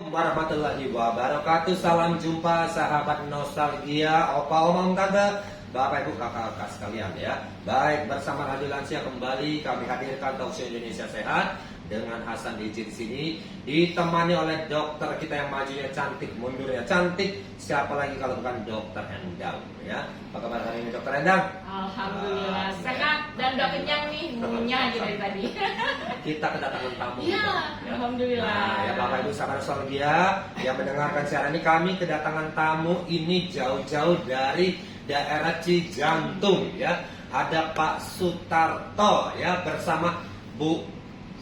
Warahmatullahi wabarakatuh. Salam jumpa sahabat nostalgia, opa, oma, tante, bapak, ibu, kakak sekalian ya. Baik, bersama Radio Lansia kembali kami hadirkan Talkshow Indonesia Sehat dengan Hasan di sini, ditemani oleh dokter kita yang majunya cantik, mundurnya cantik. Siapa lagi kalau bukan Dokter Endang ya. Apa kabar hari ini Dokter Endang? Alhamdulillah sehat dan udah kenyang nih, ngunyah aja dari tadi. Kita kedatangan tamu. Ya, alhamdulillah. Nah, ya Bapak Ibu sahabat nostalgia yang mendengarkan siaran ini, kami kedatangan tamu ini jauh-jauh dari daerah Cijantung ya. Ada Pak Sutarto ya bersama Bu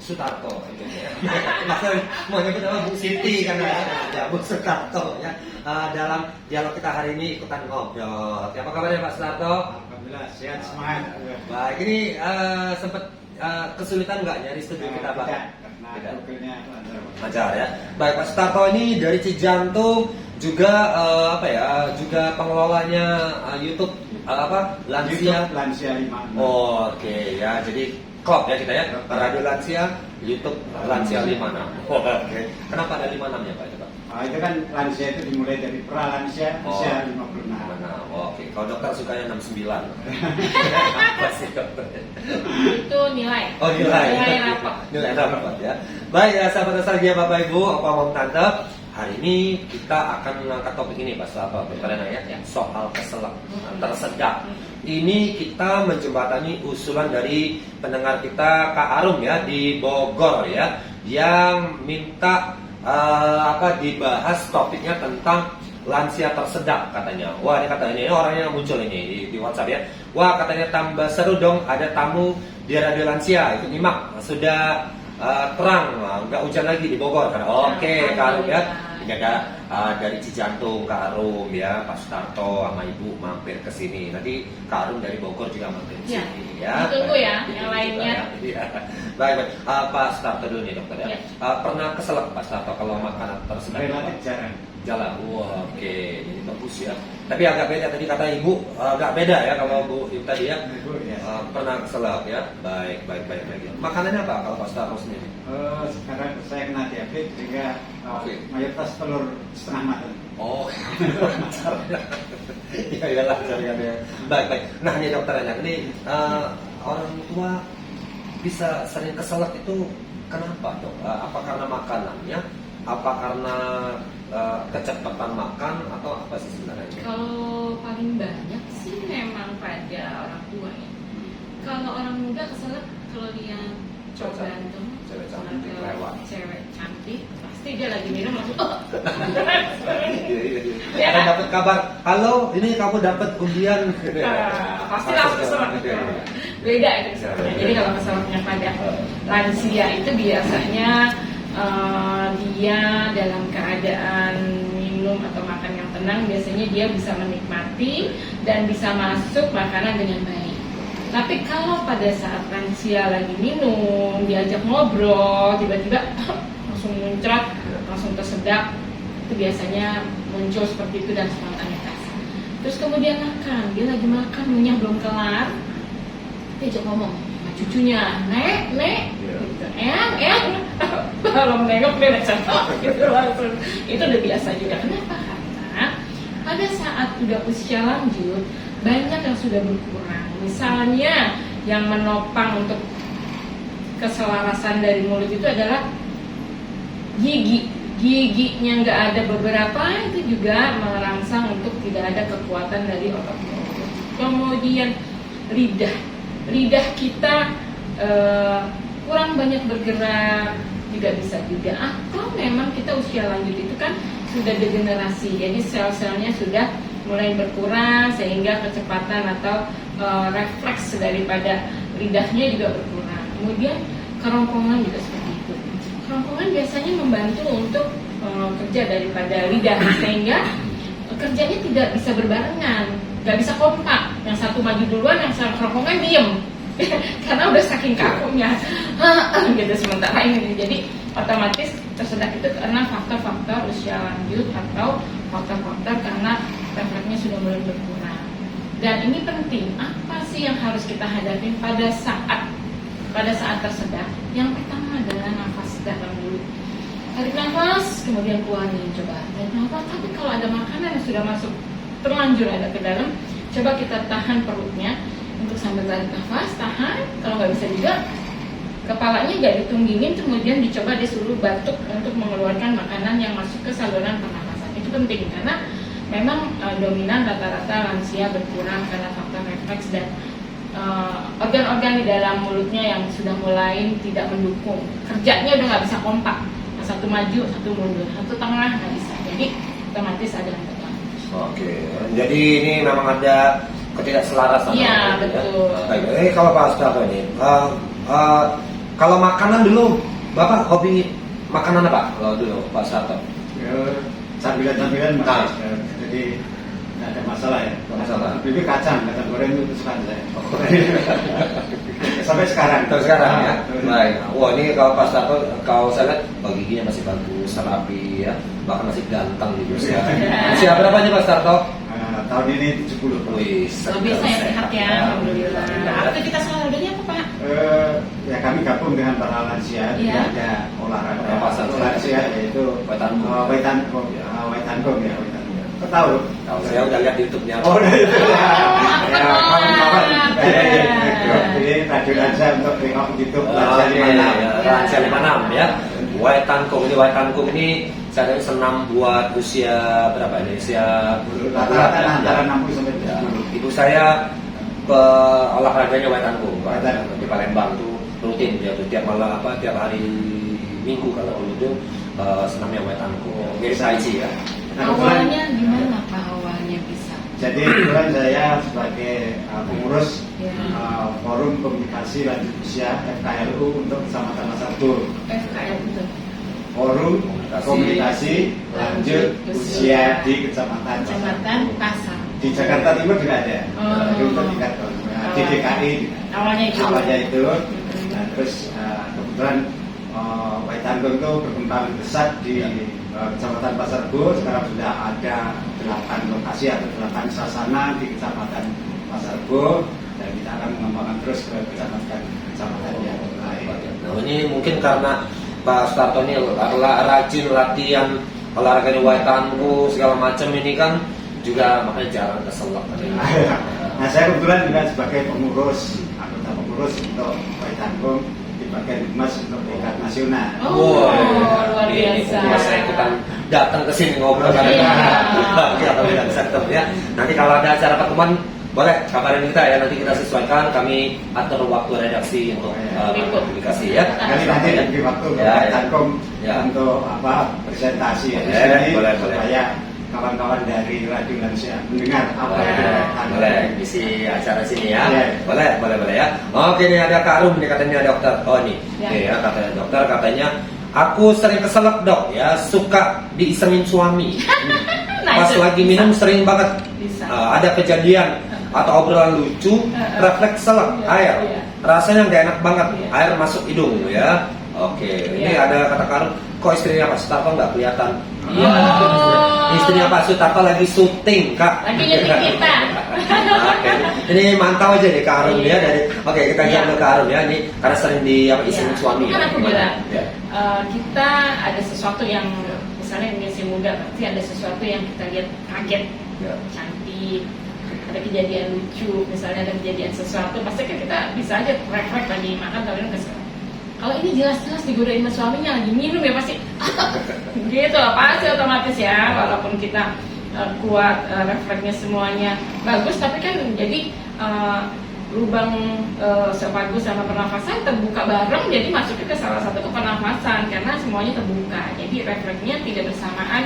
Sutarto gitu ya. Maksudnya mau nyebut nama Bu Siti kan ya, Bu Sutarto ya. Dalam dialog kita hari ini ikutan ngobrol. Apa kabarnya Pak Sutarto? Alhamdulillah sehat, semangat. Baik, ini sempat kesulitan nggak nyari studio kita Pak? Karena Google-nya Lancar ya. Baik Pak Sutarto ini dari Cijantung, juga juga pengelolanya YouTube Lansia. YouTube Lansia 5. Oke ya, jadi klub ya kita ya, Radio Lansia, YouTube Lansia 56. Oke. Kenapa ada 56 ya Pak? Coba. Itu kan lansia itu dimulai dari pra-lansia usia 56. Oke, kalau dokter sukanya 69. Apa sih dokter? Itu nilai. Oh nilai. Nilai rapot. Nilai rapot ya. Baik ya sahabat nostalgia Bapak Ibu, opa, om, tante. Hari ini kita akan mengangkat topik ini Pak Sutarto, ya, soal keselak tersedak. Ini kita menjembatani usulan dari pendengar kita Kak Arum ya di Bogor ya, yang minta dibahas topiknya tentang lansia tersedak katanya. Wah, ini katanya ini orangnya yang muncul ini di WhatsApp ya. Wah, katanya tambah seru dong ada tamu di Radio Lansia, ikut nyimak. Sudah terang, nggak hujan lagi di Bogor kan. Oke, Kak Arum ya. Ini ada dari Cijantung Kak Arum ya, Pak Sutarto sama Ibu mampir ke sini. Nanti Kak Arum dari Bogor juga mampir ke sini ya. Ditunggu ya yang lainnya. Ya. Baik. Pak Sutarto dulu nih dokter ya. Pernah keselak Pak Sutarto kalau makanan tersedak? Relatif jarang. Jalan. Wah, oke, ini bagus ya. Tapi agak beda tadi kata Ibu, agak beda ya kalau Bu Ibu tadi ya. Pernah keselak ya. Baik. Makanannya apa kalau Pak Sutarto sendiri? Sekarang saya kena diabetes sehingga mayoritas telur setengah matang. Oh, ya iyalah carian ya. Baik. Nah ini dokter Endang, ini orang tua bisa sering keselak itu kenapa dok? Apa karena makanannya? Apa karena kecepatan makan atau apa sih sebenarnya? Kalau paling banyak sih memang pada orang tua ya. Kalau orang muda keselak kalau dia berantem cewek cantik lewat. Cewek cantik pasti dia lagi minum langsung. Iya. Ada dapat kabar, halo, ini kamu dapat undian. Pasti langsung keselak. Beda itu keselaknya. Jadi kalau keselaknya pada lansia itu biasanya dia dalam keadaan minum atau makan yang tenang, biasanya dia bisa menikmati dan bisa masuk makanan dengan baik. Tapi kalau pada saat lansia lagi minum, diajak ngobrol, tiba-tiba langsung muncrat, langsung tersedak, itu biasanya muncul seperti itu dan spontanitas. Terus kemudian makan, dia lagi makan, minyak belum kelar, diajak ngomong sama cucunya, nek, gitu, eyang, kalau menengok dia nacak, gitu langsung. Itu udah biasa juga. Kenapa? Karena pada saat udah usia lanjut, banyak yang sudah berkurang. Misalnya yang menopang untuk keselarasan dari mulut itu adalah giginya nggak ada beberapa, itu juga merangsang untuk tidak ada kekuatan dari otot mulut. Kemudian lidah kita kurang banyak bergerak juga bisa juga, atau memang kita usia lanjut itu kan sudah degenerasi, jadi sel-selnya sudah mulai berkurang sehingga kecepatan atau refleks daripada lidahnya juga berkurang. Kemudian kerongkongan juga seperti itu. Kerongkongan biasanya membantu untuk kerja daripada lidah sehingga kerjanya tidak bisa berbarengan, nggak bisa kompak. Yang satu maju duluan, yang satu kerongkongan diem. Karena udah saking kakunya gitu. Sementara ini jadi otomatis tersedak itu karena faktor-faktor usia lanjut atau faktor-faktor karena refleksnya sudah mulai berkurang. Dan ini penting, apa sih yang harus kita hadapi pada saat tersedak? Yang pertama adalah nafas dalam dulu. tarik nafas, kemudian keluarin, coba tarik nafas. Tapi kalau ada makanan yang sudah masuk terlanjur ada ke dalam, coba kita tahan perutnya untuk sambil tarik nafas, tahan. Kalau nggak bisa juga, kepalanya nggak ditunggingin, kemudian dicoba disuruh batuk untuk mengeluarkan makanan yang masuk ke saluran pernafasan. Itu penting karena memang dominan rata-rata lansia berkurang karena faktor refleks dan organ-organ di dalam mulutnya yang sudah mulai tidak mendukung, kerjanya udah nggak bisa kompak, satu maju, satu mundur, satu tengah nggak bisa, jadi otomatis ada yang tegang. Oke, jadi ini memang ada ketidakselarasan. Iya, betul. Baik, kalau Pak Sudarto ini, kalau makanan dulu, Bapak hobi makanan apa? Kalau dulu Pak Sudarto? Sambilan-sambilan masih. Jadi nggak ada masalah ya. Nggak masalah. Tapi kacang goreng itu kesukaan saya. Sampai sekarang. Sampai sekarang ya. Baik. Wah, ini kalau Pak Sudarto, kalau saya lihat giginya masih bagus, rapi ya, bahkan masih ganteng di usia. Usia berapa nih Pak Sudarto? Tahun ini 70. Wih, Lebih saya sehat ya, alhamdulillah. Aktivitas olahraganya apa Pak? Ya kami gabung dengan para lansia. Jadi Iya. ada olahraga Pasan. lansia yaitu Waitankum. Waitankum ya. Kau tahu? Tahu, saya udah lihat di YouTube-nya. Oh, udah itu. Ya, kawan-kawan. Iya. Jadi radio lansia untuk tengok YouTube Oh, lansia iya, 56. iya, Lansia 56 ya. Waitankum ini saya senam buat usia berapa ini? Usia Rata-rata antara ya. 60 sampai Ya. 70. Ibu saya olahraganya Waitankum Waitankum. di Palembang tuh rutin dia tuh tiap malam tiap hari Minggu kalau dulu tuh senamnya Waitankum. Mirip Tai Chi ya. Nah, kebetulan, Awalnya gimana Pak awalnya bisa? jadi kebetulan saya sebagai pengurus Ya. Forum Komunikasi Lanjut Usia FKLU untuk Kecamatan Pasarbo. FKL itu. Forum Komunikasi Lanjut Usia di Kecamatan Kecamatan Pasar. Di Jakarta Timur juga ada. Oh. Jadi untuk tingkat di DKI Awalnya itu. awalnya itu. Hmm. Nah, terus kebetulan Waitankum itu berkembang pesat di Kecamatan Pasarbo. Sekarang sudah ada 8 lokasi atau 8 sasana di Kecamatan Pasarbo, dan kita akan mengembangkan terus ke kecamatan yang lain. Nah, ini mungkin karena Pak Sudarto ini rajin latihan olahraga di Waitankum segala macam ini kan juga makanya jarang keselak. Nah, saya kebetulan juga sebagai anggota pengurus untuk Waitankum di bagian humas untuk tingkat nasional. Oh, luar ini biasa. saya ikutan datang ke sini ngobrol Iya. dengan sektor ya. Nanti kalau ada acara pertemuan boleh kabarin kita ya, nanti kita sesuaikan, kami atur waktu redaksi untuk publikasi ya. Nanti di waktu Ya, Waitankum ya. untuk presentasi ya di Boleh, sini boleh. supaya kawan-kawan dari Radio Lansia mendengar apa yang Boleh, Waitankum. boleh isi acara sini ya. Iya. Boleh ya. Oke, ini ada Kak Arum nih katanya dokter. Oh nih, Ya. Oke, ya katanya dokter katanya aku sering keselak dok ya, suka diisengin suami. Nah, Pas itu lagi minum sering banget bisa. ada kejadian atau obrolan lucu, refleks selak Iya, air, iya. rasanya nggak enak banget, Iya. air masuk hidung ya. Oke, ini Iya. ada kata Karun, kok istrinya Pak Sudarto nggak kelihatan? Iya. Istrinya Pak Sudarto lagi syuting kak. Lagi nyeting kita. Oke, ini mantau aja deh Kak Arun ya Iya. dari. Oke, kita Iya. jawab ke Kak Arun ya, ini karena sering di iseng Iya. suami. Kan aku bilang, Ya. kita ada sesuatu yang misalnya yang masih muda, pasti ada sesuatu yang kita lihat kaget, Ya. cantik, ada kejadian lucu, misalnya ada kejadian sesuatu, pasti kan kita bisa aja refleks lagi makan tapi kesel. Kalau ini jelas-jelas digodain sama suaminya lagi minum ya pasti gitu, pasti otomatis ya, walaupun kita kuat refleksnya semuanya bagus, tapi kan jadi lubang sepagus sama pernafasan terbuka bareng, jadi masuknya ke salah satu ke pernafasan karena semuanya terbuka, jadi refleksnya tidak bersamaan.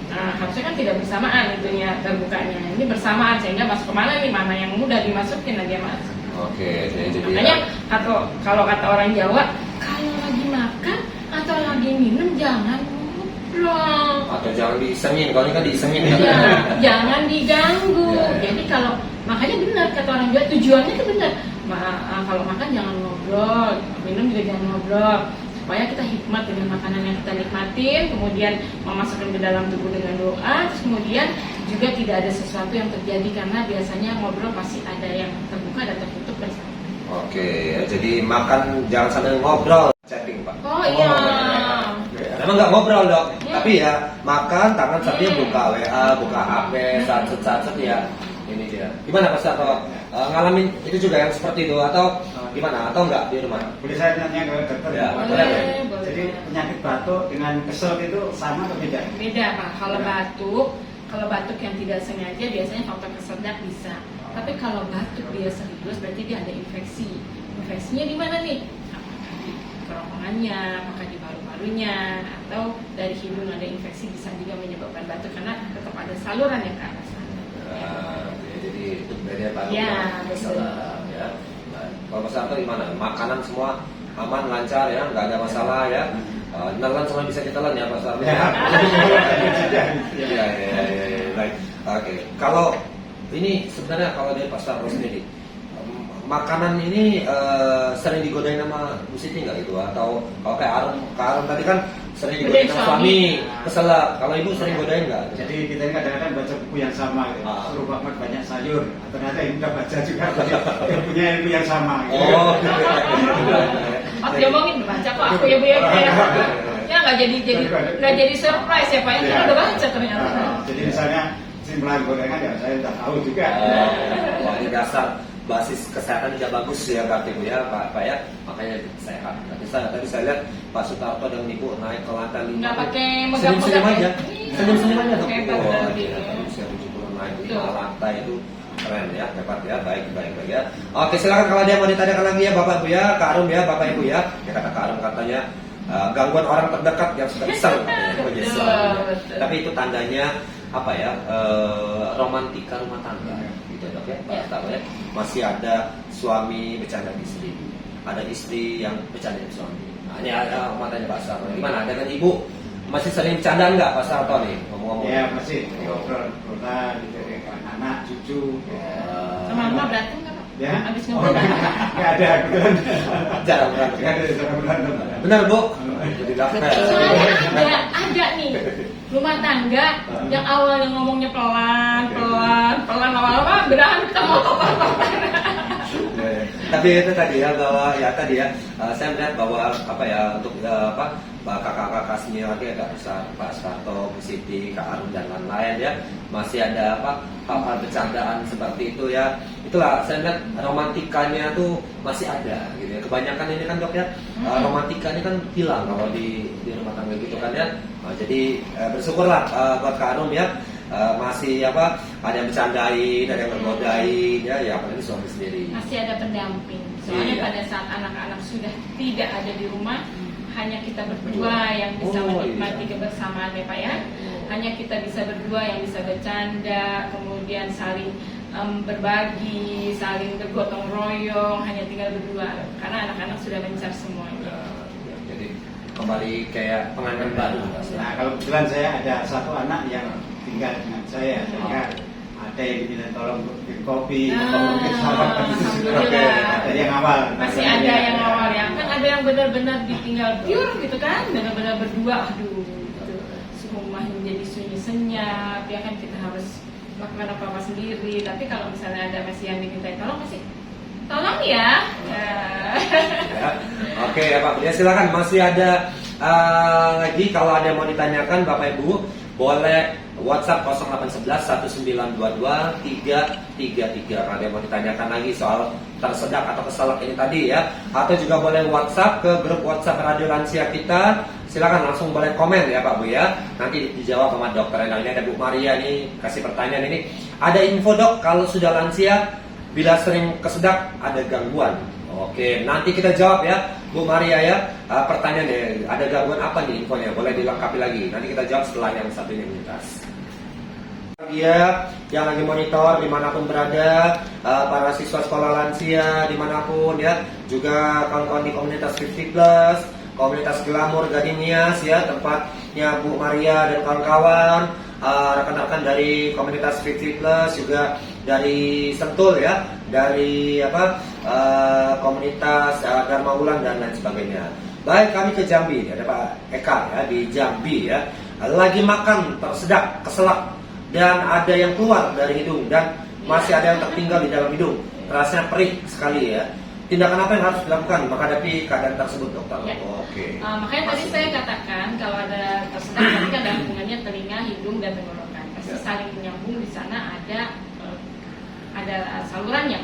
Harusnya kan tidak bersamaan tentunya terbukanya, ini bersamaan sehingga masuk kemana nih, mana yang mudah dimasukin aja masuk. Oke, jadi Makanya kalau kata orang Jawa, kalau lagi makan atau lagi minum jangan ngobrol. atau jangan diisengin, kalau ini kan diisengin ya. Ya, jangan diganggu. Ya, ya. Jadi kalau makanya benar kata orang Jawa, tujuannya itu benar. Kalau makan jangan ngobrol, minum juga jangan ngobrol. Supaya kita hikmat dengan makanan yang kita nikmatin, kemudian memasukkan ke dalam tubuh dengan doa, terus kemudian juga tidak ada sesuatu yang terjadi karena biasanya ngobrol pasti ada yang terbuka dan tertutup bersama. Oke, jadi makan jangan sambil ngobrol, chatting Pak. Oh iya. Karena Emang nggak ngobrol dok, Ya. tapi ya makan tangan sambil Ya. buka WA, buka HP, sat ya. Ini dia. Gimana Pak Sarto? Ngalamin itu juga yang seperti itu atau gimana? Atau enggak di rumah? Boleh saya tanya ke dokter? Ya, boleh. Jadi penyakit batuk dengan kesel itu sama atau beda? Beda Pak, kalau batuk yang tidak sengaja biasanya faktor kesedak bisa. Tapi kalau batuk dia serius berarti dia ada infeksi. Infeksinya di mana nih? Apakah di kerongkongannya, apakah di paru-parunya, atau dari hidung ada infeksi bisa juga menyebabkan batuk karena tetap ada saluran yang ke arah sana. Jadi itu beda batuk Ya, dan kesedak ya. Nah, kalau Pak Sarto gimana? Makanan semua aman, lancar ya, nggak ada masalah ya. Nelan semua bisa ditelan ya Pak Sarto. Iya, baik. Oke. Kalau ini sebenarnya kalau dari Pak Sarto sendiri, makanan ini sering digodain sama Bu Siti nggak gitu? Atau kalau kayak Arum tadi kan sering digodain sama suami, keselak. Kalau Ibu sering godain nggak? Jadi kita ini kadang-kadang baca buku yang sama, gitu. Suruh Muhammad banyak sayur. Ternyata yang udah baca juga jadi punya ilmu yang sama. Gitu. Oh. Pas diomongin baca kok aku ya Bu ya. Ya nggak jadi surprise ya Pak ya, kan udah baca ternyata. Jadi misalnya simpulan gorengan ya saya udah tahu juga. Wah, ini dasar basis kesehatan tidak bagus ya berarti Bu ya Pak ya, makanya sehat. Tadi saya lihat Pak Sutarto dan Ibu naik ke lantai 5. Nggak pakai senyum-senyum megap-megap aja, ya? senyum-senyum aja dok. Hebat Oh, berarti. iya, tadi usia 70 naik 5 Betul. lantai itu keren ya, hebat ya, baik ya. Oke, silakan kalau dia mau ditanyakan lagi ya Bapak Ibu ya, Kak Arum ya, Bapak Ibu ya. Ya kata Kak Arum katanya gangguan orang terdekat yang sudah kesel katanya. Betul. Tapi itu tandanya apa ya? Romantika rumah tangga gitu dok ya, Pak Ya. Sarto ya. Masih ada suami bercanda istri, ada istri yang bercanda suami. Nah, ini ada matanya Pak Sarto. Gimana dengan Ibu? Masih sering bercanda nggak Pak Sarto nih ngomong-ngomong? Ya masih ngobrol-ngobrolan gitu dengan anak, cucu. Sama mama berantem nggak Pak? Ya. Habis Oh, ngobrol. nggak ada kebetulan. Jarang berantem. Nggak ada jarang berantem. Benar Bu? Jadi Soalnya ada nih rumah tangga yang awalnya ngomongnya pelan, lama-lama berantem Tapi itu tadi ya bahwa ya tadi ya saya melihat bahwa apa ya untuk kakak-kakak senior lagi agak besar Pak Sarto, Bu Siti, Kak Arum dan lain-lain ya masih ada hal-hal bercandaan seperti itu ya. Itulah saya lihat romantikanya tuh masih ada gitu ya. Kebanyakan ini kan dok ya romantikanya kan hilang kalau di rumah tangga gitu kan ya. Jadi bersyukurlah buat Kak Arum ya. Masih ada yang bercandain, ada yang bergodain ya apalagi suami sendiri. masih ada pendamping. Soalnya Iya. pada saat anak-anak sudah tidak ada di rumah, hanya kita berdua yang bisa menikmati kebersamaan ya Pak ya. Hanya kita bisa berdua yang bisa bercanda, kemudian saling berbagi, saling bergotong royong, hanya tinggal berdua. Karena anak-anak sudah mencar semuanya. Jadi kembali kayak pengantin baru. Nah kalau kebetulan saya ada satu anak yang tinggal dengan saya, sehingga ada yang diminta tolong untuk bikin kopi, atau mungkin sarapan Alhamdulillah. ada yang awal. Masih ada yang awal ya, kan ada yang benar-benar ditinggal pure gitu kan, benar-benar berdua, aduh, gitu. Rumah menjadi sunyi senyap, ya kan kita harus melakukan apa-apa sendiri. Tapi kalau misalnya ada masih yang diminta tolong, masih tolong ya. Ya. Ya. Oke ya Pak, ya silakan masih ada lagi kalau ada yang mau ditanyakan Bapak Ibu boleh WhatsApp 0811 1922 333 kalau ada yang mau ditanyakan lagi soal tersedak atau keselak ini tadi ya, atau juga boleh WhatsApp ke grup WhatsApp Radio Lansia kita. Silakan langsung boleh komen ya Pak Bu ya, nanti dijawab sama dokter. Nah ini ada Bu Maria nih kasih pertanyaan ini, ada info dok kalau sudah lansia bila sering kesedak ada gangguan. Oke, nanti kita jawab ya Bu Maria ya. Pertanyaannya ada gangguan apa nih infonya? Boleh dilengkapi lagi. Nanti kita jawab setelah yang satu ini lintas. Dia yang lagi monitor dimanapun berada, para siswa sekolah lansia dimanapun ya, juga kawan-kawan di komunitas 50 plus, komunitas Glamor Gadinias ya, tempatnya Bu Maria dan kawan-kawan, rekan-rekan dari komunitas 50 plus juga dari Sentul ya, dari komunitas Dharma Wulan dan lain sebagainya. Baik, kami ke Jambi, ada Pak Eka ya di Jambi ya, lagi makan tersedak, keselak, dan ada yang keluar dari hidung dan masih ada yang tertinggal di dalam hidung, rasanya perih sekali ya. tindakan apa yang harus dilakukan menghadapi keadaan tersebut, dokter? Ya. Oke. Makanya tadi Masuk. saya katakan kalau ada tersedak nanti kan ada hubungannya telinga, hidung dan tenggorokan. Pasti Ya. saling menyambung di sana ada salurannya.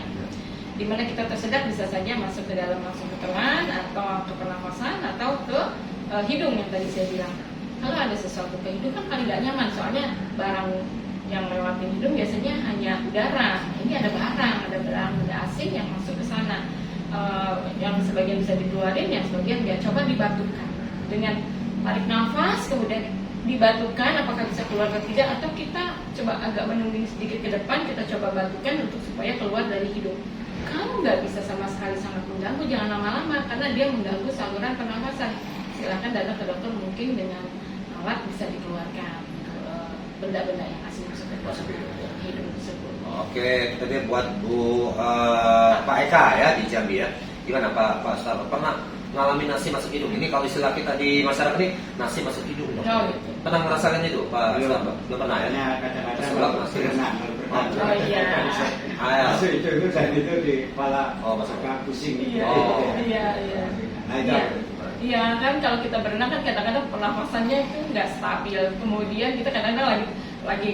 Di mana kita tersedak bisa saja masuk ke dalam langsung ke telan atau ke pernafasan atau ke hidung yang tadi saya bilang. Kalau ada sesuatu ke hidung kan paling gak nyaman soalnya barang yang lewatin hidung biasanya hanya udara. Ini ada barang benda asing yang masuk ke sana. Yang sebagian bisa dikeluarin, yang sebagian dia coba dibatukan dengan tarik nafas kemudian dibatukan apakah bisa keluar atau tidak, atau kita coba agak menunding sedikit ke depan, kita coba batukan untuk supaya keluar dari hidung. Kalau nggak bisa sama sekali sangat mengganggu, jangan lama-lama karena dia mengganggu saluran pernafasan. Silakan datang ke dokter, mungkin dengan alat bisa dikeluarkan benda-benda yang asing masuk ke dalam hidung tersebut. Oke, itu dia buat Pak Eka ya di Jambi ya. Gimana Pak Ustaz? Pernah ngalamin nasi masuk hidung? Ini kalau istilah kita di masyarakat ini nasi masuk hidung. Oh, gitu. Pernah merasakan itu Pak Ustaz? Belum pernah ya? Hanya kadang-kadang Sebelah kalau masih. berenang, Oh, iya. masuk itu dan itu di kepala Oh, masuk. agak pusing. Iya, Oh. iya. Nah, itu. Iya. Iya kan kalau kita berenang kan kadang-kadang pernafasannya itu nggak stabil. Kemudian kita kadang-kadang lagi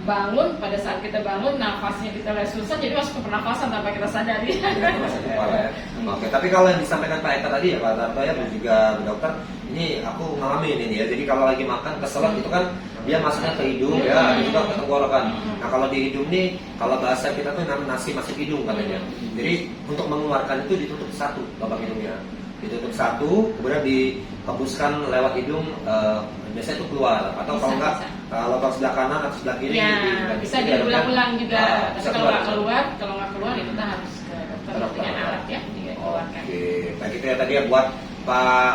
bangun, pada saat kita bangun nafasnya kita lihat susah jadi masuk ke pernafasan tanpa kita sadari. Masuk kepala ya. Oke, tapi kalau yang disampaikan Pak Eka tadi ya Pak Darto ya dan juga Bu Dokter, ini aku ngalamin ini ya. Jadi kalau lagi makan keselak itu kan dia masuknya ke hidung ya, dan juga ke tenggorokan. Nah kalau di hidung nih, kalau bahasa kita tuh namanya nasi masuk hidung katanya. Jadi untuk mengeluarkan itu ditutup satu lubang hidungnya, ditutup satu, kemudian dihembuskan lewat hidung, biasanya itu keluar. Atau kalau enggak lubang sebelah kanan atau sebelah kiri. Ya, bisa diulang-ulang juga. Tapi Bisa kalau nggak keluar ya kita harus ke dokter dengan alat ya dikeluarkan. Oke, baik itu ya tadi ya buat Pak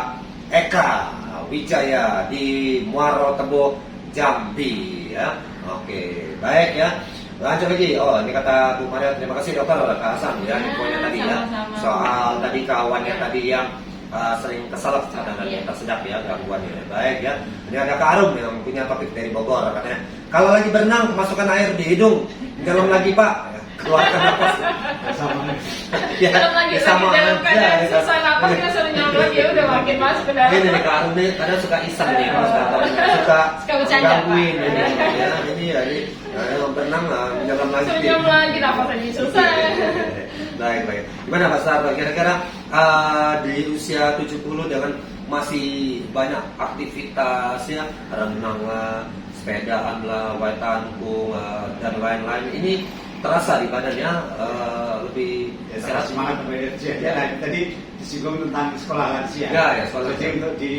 Eka Wijaya di Muaro Tebo Jambi ya. Oke, baik ya. Lanjut lagi. Oh, ini kata Bu Maria, terima kasih dokter Kak Hasan ya, infonya tadi ya. sama-sama. Soal tadi kawannya Ya. tadi yang sering keselak dan Iya. tersedak ya gangguannya. Baik ya. Ini ada Kak Arum yang punya topik dari Bogor katanya. Kalau lagi berenang kemasukan air di hidung, dalam lagi Pak, ya, keluarkan nafas. Sama. Ya, Kalau lagi sama dalam aja, keadaan ya. susah napas kita suruh nyamuk ya udah makin masuk ke dalam. Ini nih Kak Arum nih kadang suka iseng nih Mas Gatot. Suka bercanda, gangguin Pak. ini. Ya, ini ya ini berenang lah, menyelam lagi. Suruh nyamuk lagi napas lagi susah. Baik. Gimana Mas Sarto? Kira-kira di usia 70 dengan masih banyak aktivitas ya, renang lah, sepedaan lah, white tangkung dan lain-lain. Ini terasa di badannya lebih Ya, sehat. semangat berenergi. Ya, tadi disinggung tentang sekolah lansia. Ya, sekolah Jadi lansia. untuk di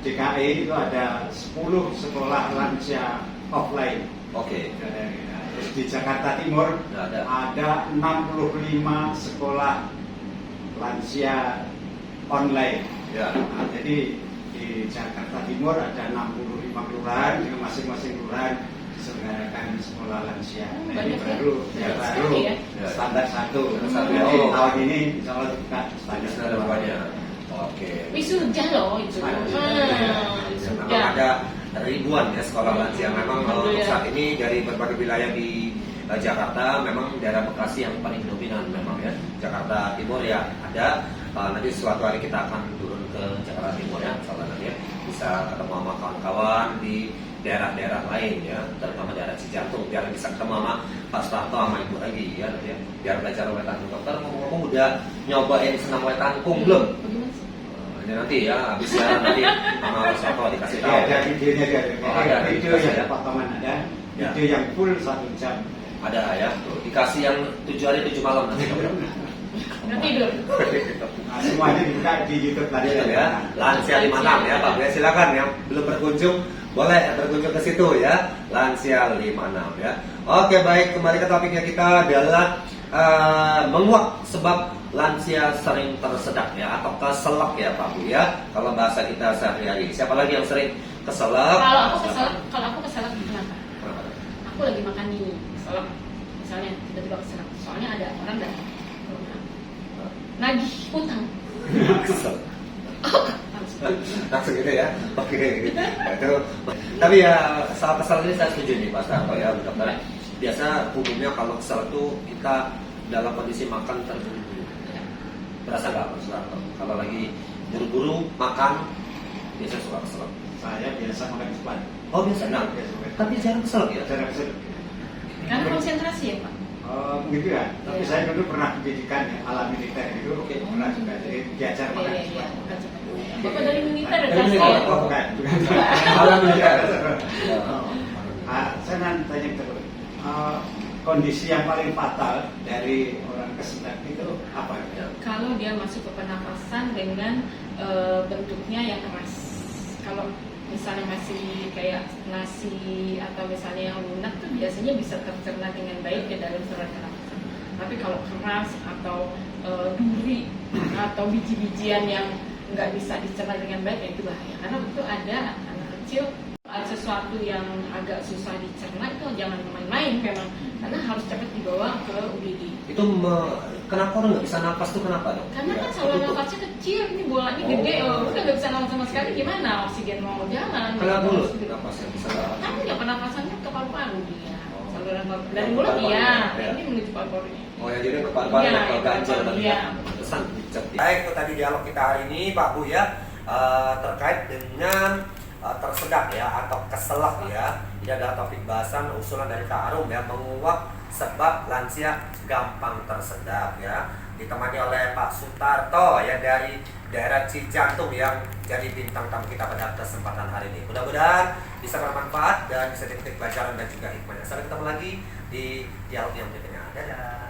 DKI itu ada 10 sekolah lansia offline. Oke. Terus di Jakarta Timur Ada. ada 65 sekolah lansia online. Ya. Nah, jadi di Jakarta Timur ada 65 kelurahan, dengan masing-masing kelurahan diselenggarakan sekolah lansia. Nah, ini Banyak ya. baru, Banyak baru sekali ya. standar 1. Standar Jadi satu. tahun ini insya Allah buka standar Ada banyak. Oke. Wisuda loh itu. Memang ada ribuan ya sekolah lansia. Memang untuk saat ini dari berbagai wilayah di Jakarta, memang daerah Bekasi yang paling dominan memang ya. Jakarta Timur ya ada. Nanti suatu hari kita akan turun ke Jakarta Timur ya, misalnya nanti ya bisa ketemu sama kawan-kawan di daerah-daerah lain ya, terutama daerah Cijantung, biar bisa ketemu sama Pak Starto sama Ibu lagi ya, nanti ya, biar belajar white tangkung. Dokter ngomong-ngomong udah nyobain senam white tangkung belum? Bagaimana sih? Ini nanti ya, habis siaran nanti sama Pak Starto dikasih tahu. Ya, ada videonya ada. Oh, ada. Video yang potongan ada. Ya. Video yang full 1 jam. Ada ya, tuh, dikasih yang 7 hari 7 malam nanti. Udah tidur. Nah, semuanya dibuka di YouTube tadi Gitu ya, Lansia 56 ya Pak. Ya, silakan yang belum berkunjung boleh berkunjung ke situ ya, Lansia 56 ya. Oke baik, kembali ke topiknya kita adalah menguak sebab lansia sering tersedak ya atau keselak ya Pak Bu ya. Kalau bahasa kita sehari-hari, siapa lagi yang sering keselak? Kalau aku keselak kenapa? Aku lagi makan mie, keselak. Misalnya tiba-tiba keselak. Soalnya ada orang datang ke rumah, nagih utang. Kesel. Langsung gitu ya. Oke. Itu. Tapi ya soal kesel ini saya setuju nih Pak Starto ya, Bu Dokter. Biasa umumnya kalau kesel itu kita dalam kondisi makan terburu-buru. Berasa nggak Pak Sutarto? Kalau lagi buru-buru makan biasa suka keselak. Saya biasa makan cepat. Oh biasa, nah, tapi jarang keselak ya? Jarang kesel. Karena konsentrasi ya Pak. Begitu ya. Tapi Iya. saya dulu pernah pendidikan ya, ala militer itu Oke. pernah juga. Jadi diajar makan Iya, cepat. makan cepat. Bapak dari militer ya Dari pasti. militer. Oh, bukan. Alhamdulillah. Ya. Saya tanya terus, kondisi yang paling fatal dari orang kesendak itu apa? Ya. Kalau dia masuk ke pernapasan dengan bentuknya yang keras. Kalau misalnya masih kayak nasi atau misalnya yang lunak tuh biasanya bisa tercerna dengan baik ke dalam saluran pernapasan. Tapi kalau keras atau duri atau biji-bijian yang nggak bisa dicerna dengan baik, ya itu bahaya. Karena itu ada anak kecil sesuatu yang agak susah dicerna itu jangan main-main memang, karena harus cepat dibawa ke UGD. Itu kenapa orang nggak bisa napas tuh kenapa dong? Karena kan saluran nafasnya kecil, ini bolanya Oh. gede, udah nggak bisa napas sama sekali, gimana oksigen mau jalan? Kenapa mulut Harus- napasnya bisa nggak? Kan ya pernapasannya ke paru-paru dia, Oh. saluran paru dari Ke mulut paru-paru, iya, ya. ini menuju paru-parunya. Oh ya jadi keparu-paru Iya, atau ganjel keparu-paru, tadi. iya. Pesan dicek. Baik, itu tadi dialog kita hari ini Pak Bu ya, terkait dengan tersedak ya atau keselak ya. Ini adalah topik bahasan usulan dari Kak Arum ya, menguap sebab lansia gampang tersedak ya. Ditemani oleh Pak Sutarto ya dari daerah Cijantung yang jadi bintang tamu kita pada kesempatan hari ini. Mudah-mudahan bisa bermanfaat dan bisa dipetik pelajaran dan juga hikmahnya. Sampai ketemu lagi di dialog yang berikutnya. Dadah.